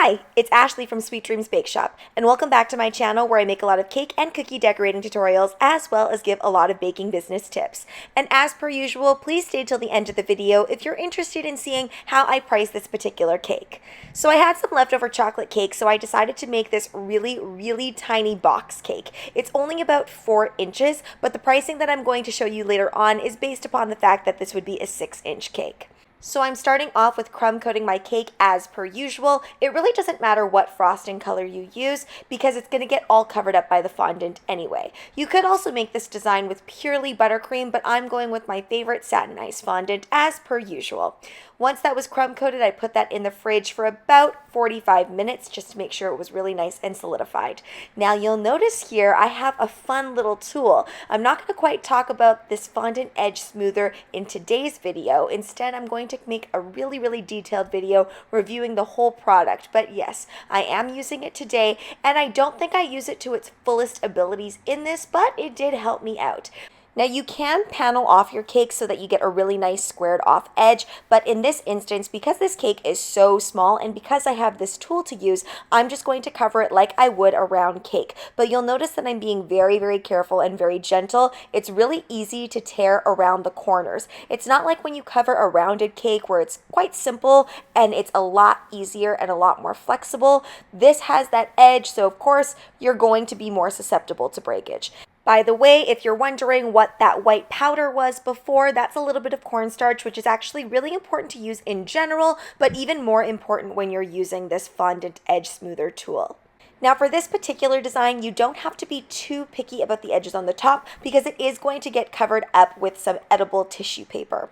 Hi, it's Ashleigh from Sweet Dreams Bake Shop, and welcome back to my channel where I make a lot of cake and cookie decorating tutorials as well as give a lot of baking business tips. And as per usual, please stay till the end of the video if you're interested in seeing how I price this particular cake. So I had some leftover chocolate cake, so I decided to make this really tiny box cake. It's only about 4 inches, but the pricing that I'm going to show you later on is based upon the fact that this would be a 6-inch cake. So I'm starting off with crumb coating my cake as per usual. It really doesn't matter what frosting color you use because it's going to get all covered up by the fondant anyway. You could also make this design with purely buttercream, but I'm going with my favorite satin ice fondant as per usual. Once that was crumb coated, I put that in the fridge for about 45 minutes just to make sure it was really nice and solidified. Now you'll notice here I have a fun little tool. I'm not going to quite talk about this fondant edge smoother in today's video. Instead, I'm going to make a really detailed video reviewing the whole product. But yes, I am using it today, and I don't think I use it to its fullest abilities in this, but it did help me out. Now you can panel off your cake so that you get a really nice squared off edge, but in this instance, because this cake is so small and because I have this tool to use, I'm just going to cover it like I would a round cake. But you'll notice that I'm being very careful and very gentle. It's really easy to tear around the corners. It's not like when you cover a rounded cake where it's quite simple and it's a lot easier and a lot more flexible. This has that edge, so of course you're going to be more susceptible to breakage. By the way, if you're wondering what that white powder was before, that's a little bit of cornstarch, which is actually really important to use in general, but even more important when you're using this fondant edge smoother tool. Now for this particular design, you don't have to be too picky about the edges on the top because it is going to get covered up with some edible tissue paper.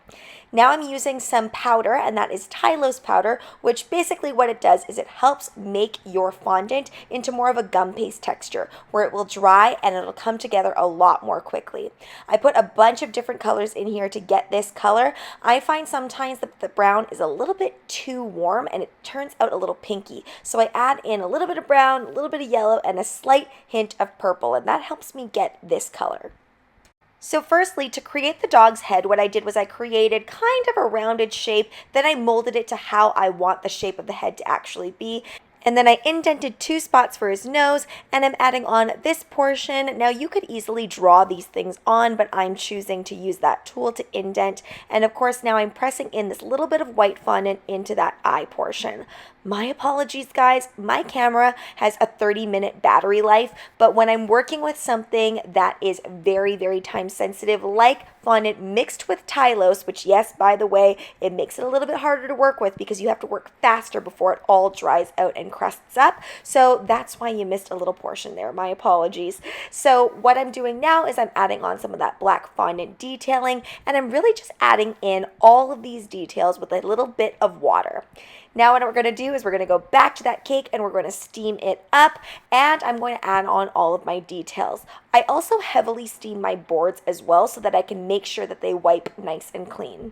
Now I'm using some powder, and that is Tylose Powder, which basically what it does is it helps make your fondant into more of a gum paste texture where it will dry and it'll come together a lot more quickly. I put a bunch of different colors in here to get this color. I find sometimes that the brown is a little bit too warm and it turns out a little pinky. So I add in a little bit of brown, a little bit of yellow, and a slight hint of purple, and that helps me get this color. So firstly, to create the dog's head, what I did was I created kind of a rounded shape, then I molded it to how I want the shape of the head to actually be. And then I indented 2 spots for his nose, and I'm adding on this portion. Now you could easily draw these things on, but I'm choosing to use that tool to indent. And of course now I'm pressing in this little bit of white fondant into that eye portion. My apologies guys, my camera has a 30-minute battery life, but when I'm working with something that is very time sensitive, like fondant mixed with Tylose, which yes, by the way, it makes it a little bit harder to work with because you have to work faster before it all dries out and crusts up. So that's why you missed a little portion there. My apologies. So what I'm doing now is I'm adding on some of that black fondant detailing, and I'm really just adding in all of these details with a little bit of water. Now what we're going to do is we're going to go back to that cake and we're going to steam it up, and I'm going to add on all of my details. I also heavily steam my boards as well so that I can make sure that they wipe nice and clean.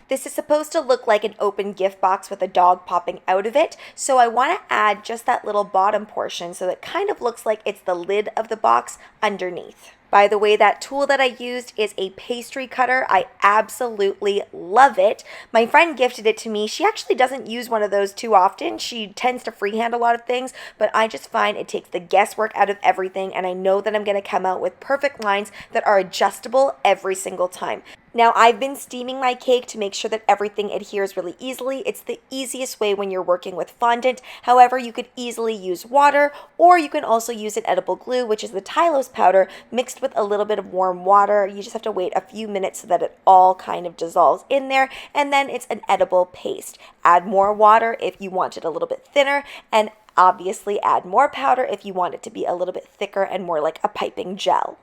This is supposed to look like an open gift box with a dog popping out of it, so I want to add just that little bottom portion so it kind of looks like it's the lid of the box underneath. By the way, that tool that I used is a pastry cutter. I absolutely love it. My friend gifted it to me. She actually doesn't use one of those too often. She tends to freehand a lot of things, but I just find it takes the guesswork out of everything, and I know that I'm going to come out with perfect lines that are adjustable every single time. Now, I've been steaming my cake to make sure that everything adheres really easily. It's the easiest way when you're working with fondant. However, you could easily use water, or you can also use an edible glue, which is the Tylose powder, mixed with a little bit of warm water. You just have to wait a few minutes so that it all kind of dissolves in there, and then it's an edible paste. Add more water if you want it a little bit thinner, and obviously add more powder if you want it to be a little bit thicker and more like a piping gel.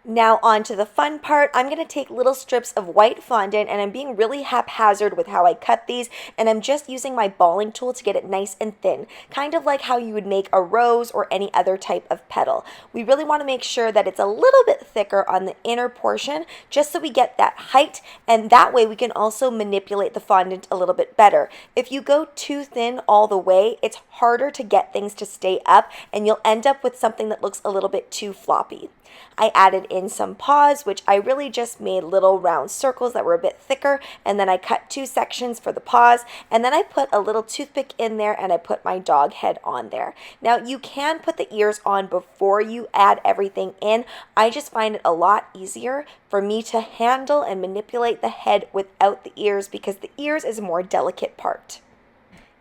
Now on to the fun part. I'm going to take little strips of white fondant, and I'm being really haphazard with how I cut these, and I'm just using my balling tool to get it nice and thin, kind of like how you would make a rose or any other type of petal. We really want to make sure that it's a little bit thicker on the inner portion just so we get that height, and that way we can also manipulate the fondant a little bit better. If you go too thin all the way, it's harder to get things to stay up, and you'll end up with something that looks a little bit too floppy. I added in some paws, which I really just made little round circles that were a bit thicker, and then I cut 2 sections for the paws, and then I put a little toothpick in there and I put my dog head on there. Now you can put the ears on before you add everything in. I just find it a lot easier for me to handle and manipulate the head without the ears because the ears is a more delicate part.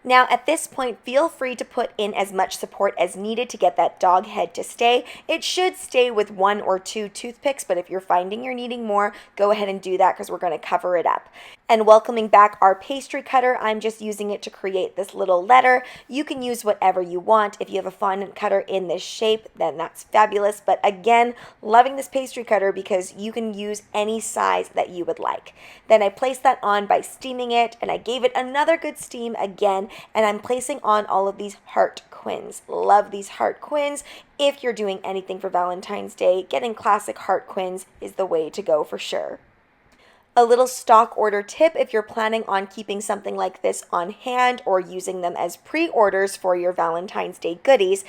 Now at this point, feel free to put in as much support as needed to get that dog head to stay. It should stay with 1 or 2 toothpicks, but if you're finding you're needing more, go ahead and do that because we're going to cover it up. And welcoming back our pastry cutter, I'm just using it to create this little letter. You can use whatever you want. If you have a fondant cutter in this shape, then that's fabulous. But again, loving this pastry cutter because you can use any size that you would like. Then I placed that on by steaming it, and I gave it another good steam again, and I'm placing on all of these heart quins. Love these heart quins. If you're doing anything for Valentine's Day, getting classic heart quins is the way to go for sure. A little stock order tip if you're planning on keeping something like this on hand or using them as pre-orders for your Valentine's Day goodies,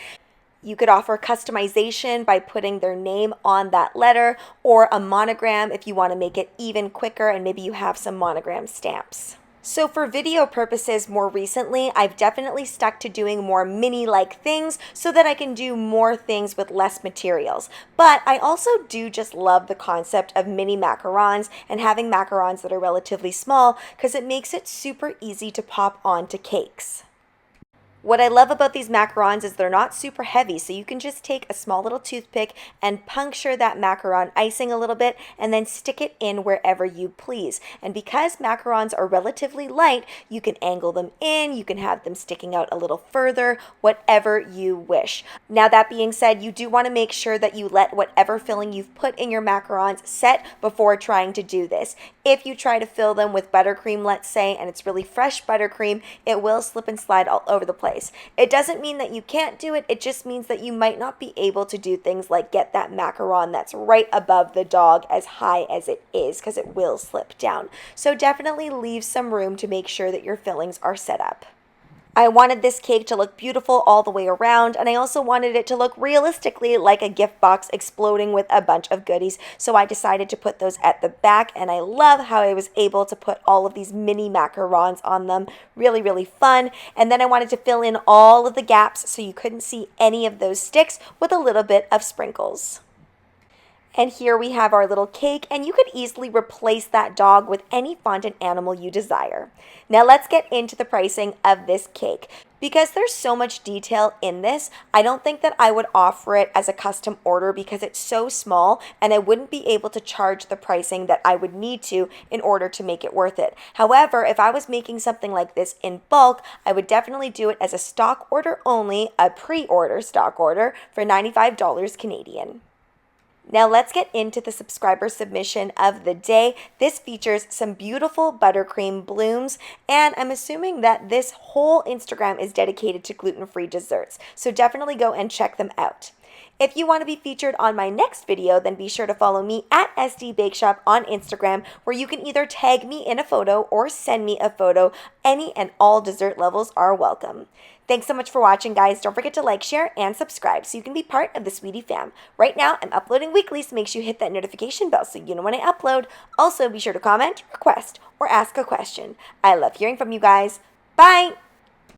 you could offer customization by putting their name on that letter or a monogram if you want to make it even quicker and maybe you have some monogram stamps. So for video purposes more recently, I've definitely stuck to doing more mini-like things so that I can do more things with less materials. But I also do just love the concept of mini macarons and having macarons that are relatively small because it makes it super easy to pop onto cakes. What I love about these macarons is they're not super heavy, so you can just take a small little toothpick and puncture that macaron icing a little bit and then stick it in wherever you please. And because macarons are relatively light, you can angle them in, you can have them sticking out a little further, whatever you wish. Now that being said, you do want to make sure that you let whatever filling you've put in your macarons set before trying to do this. If you try to fill them with buttercream, let's say, and it's really fresh buttercream, it will slip and slide all over the place. It doesn't mean that you can't do it, it just means that you might not be able to do things like get that macaron that's right above the dog as high as it is because it will slip down. So definitely leave some room to make sure that your fillings are set up. I wanted this cake to look beautiful all the way around, and I also wanted it to look realistically like a gift box exploding with a bunch of goodies, so I decided to put those at the back, and I love how I was able to put all of these mini macarons on them. Really, really fun. And then I wanted to fill in all of the gaps so you couldn't see any of those sticks with a little bit of sprinkles. And here we have our little cake, and you could easily replace that dog with any fondant animal you desire. Now let's get into the pricing of this cake. Because there's so much detail in this, I don't think that I would offer it as a custom order because it's so small and I wouldn't be able to charge the pricing that I would need to in order to make it worth it. However, if I was making something like this in bulk, I would definitely do it as a stock order only, a pre-order stock order for $95 Canadian. Now let's get into the subscriber submission of the day. This features some beautiful buttercream blooms, and I'm assuming that this whole Instagram is dedicated to gluten-free desserts, so definitely go and check them out. If you want to be featured on my next video, then be sure to follow me at SD Bake Shop on Instagram, where you can either tag me in a photo or send me a photo. Any and all dessert levels are welcome. Thanks so much for watching, guys. Don't forget to like, share, and subscribe so you can be part of the Sweetie fam. Right now, I'm uploading weekly, so make sure you hit that notification bell so you know when I upload. Also, be sure to comment, request, or ask a question. I love hearing from you guys. Bye!